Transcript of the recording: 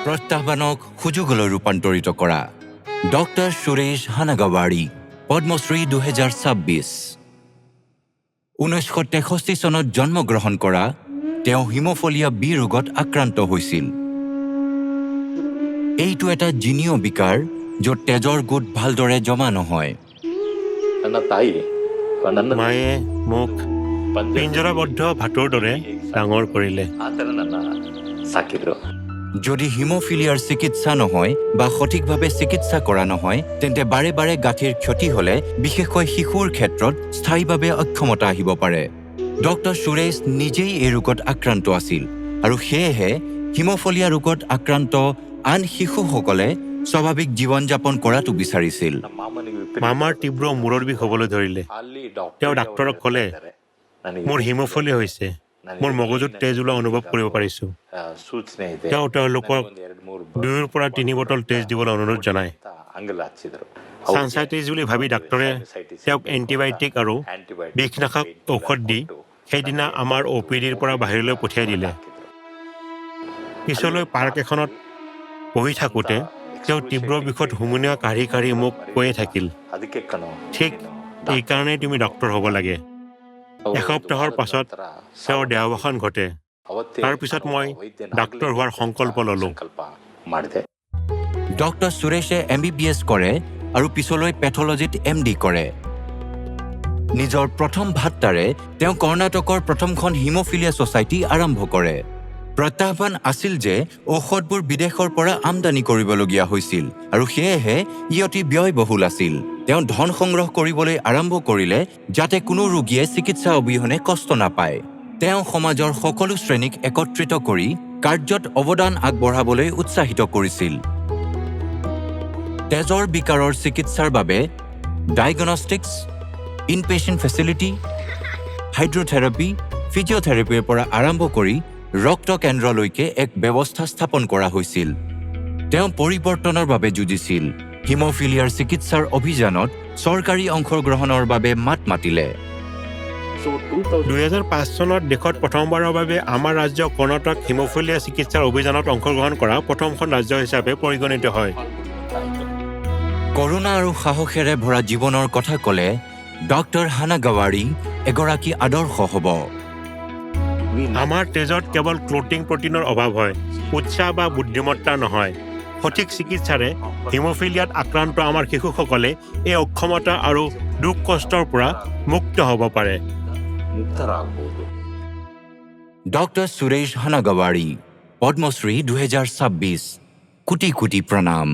প্ৰত্যাহ্বানক সুযোগলৈ ৰূপান্তৰিত কৰা। ডক্টৰ সুৰেশ হানাগাৱাৰী, পদ্মশ্ৰী 2026। 1963 চনত জন্মগ্ৰহণ কৰা তেওঁ হিম'ফিলিয়া বি ৰোগত আক্ৰান্ত হৈছিল। এইটো এটা জিনীয় বিকাৰ য'ত তেজৰ গোট ভালদৰে জমা নহয়। মায়ে মোক পিঞ্জৰাবদ্ধ ভাটৌৰ দৰে ডাঙৰ কৰিলে। যদি হিম'ফিলিয়াৰ চিকিৎসা নহয় বা সঠিকভাৱে চিকিৎসা কৰা নহয়, তেন্তে বাৰে বাৰে গাঁঠিৰ ক্ষতি হ'লে, বিশেষকৈ শিশুৰ ক্ষেত্ৰত স্থায়ীভাৱে অক্ষমতা আহিব পাৰে। ডক্টৰ সুৰেশ নিজেই এই ৰোগত আক্ৰান্ত আছিল আৰু সেয়েহে হিম'ফিলিয়া ৰোগত আক্ৰান্ত আন শিশুসকলে স্বাভাৱিক জীৱন যাপন কৰাটো বিচাৰিছিল। মামাৰ তীব্ৰ মূৰৰ বিষ হ'বলৈ ধৰিলে। তেওঁ ডাক্তৰক ক'লে, মোৰ হিম'ফিলিয়া হৈছে, মোৰ মগজুত তেজ ওলোৱা অনুভৱ কৰিব পাৰিছোঁ। তেওঁ তেওঁলোকক 2ৰ পৰা 3 বটল তেজ দিবলৈ অনুৰোধ জনায়। চানচাইটিছ বুলি ভাবি ডাক্তৰে তেওঁক এণ্টিবায়'টিক আৰু বিষনাশক ঔষধ দি সেইদিনা আমাৰ OPDৰ পৰা বাহিৰলৈ পঠিয়াই দিলে। পিছলৈ পাৰ্ক এখনত বহি থাকোঁতে তেওঁ তীব্ৰ বিষত হুমুনিয়া কাঢ়ি কাঢ়ি মোক কৈয়ে থাকিল, ঠিক এইকাৰণেই তুমি ডক্তৰ হ'ব লাগে। এসপ্তাহৰ পাছত তেওঁৰ দেহাৱসান ঘটে। তাৰপিছত মই ডাক্তৰ হোৱাৰ সংকল্প ল'লোঁ। ডক্টৰ সুৰেশে MBBS কৰে আৰু পিছলৈ পেথলজিত MD কৰে। নিজৰ প্ৰথম ভাত্তাৰে তেওঁ কৰ্ণাটকৰ প্ৰথমখন হিম'ফিলিয়া ছ'চাইটি আৰম্ভ কৰে। প্ৰত্যাহ্বান আছিল যে ঔষধবোৰ বিদেশৰ পৰা আমদানি কৰিবলগীয়া হৈছিল আৰু সেয়েহে ই অতি ব্যয়বহুল আছিল। তেওঁ ধন সংগ্ৰহ কৰিবলৈ আৰম্ভ কৰিলে যাতে কোনো ৰোগীয়ে চিকিৎসা অবিহনে কষ্ট নাপায়। তেওঁ সমাজৰ সকলো শ্ৰেণীক একত্ৰিত কৰি কাৰ্যত অৱদান আগবঢ়াবলৈ উৎসাহিত কৰিছিল। তেজৰ বিকাৰৰ চিকিৎসাৰ বাবে ডায়েগনষ্টিক্স, ইনপেচেণ্ট ফেচিলিটি, হাইড্ৰথেৰাপি, ফিজিঅ'থেৰাপিৰ পৰা আৰম্ভ কৰি ৰক্ত কেন্দ্ৰলৈকে এক ব্যৱস্থা স্থাপন কৰা হৈছিল। তেওঁ পৰিৱৰ্তনৰ বাবে যুঁজিছিল। হিম'ফিলিয়াৰ চিকিৎসাৰ অভিযানত চৰকাৰী অংশগ্ৰহণৰ বাবে মাত মাতিলে। 2005 চনত দেশত প্ৰথমবাৰৰ বাবে আমাৰ ৰাজ্য কৰ্ণাটক হিম'ফিলিয়া চিকিৎসাৰ অভিযানত অংশগ্ৰহণ কৰা প্ৰথমখন ৰাজ্য হিচাপে পৰিগণিত হয়। কৰুণা আৰু সাহসেৰে ভৰা জীৱনৰ কথা ক'লে ডক্টৰ হানাগাৱাৰী এগৰাকী আদৰ্শ হ'ব। আমাৰ তেজত কেৱল ক্লটিং প্ৰটিনৰ অভাৱ হয়, উৎসাহ বা বুদ্ধিমত্তা নহয়। সঠিক চিকিৎসাৰে হিম'ফিলিয়াত আক্ৰান্ত আমাৰ শিশুসকলে এই অক্ষমতা আৰু দুখ কষ্টৰ পৰা মুক্ত হ'ব পাৰে। ডক্টৰ সুৰেশ হানাগাৱাৰী, পদ্মশ্ৰী 2026। কোটি কোটি প্ৰণাম।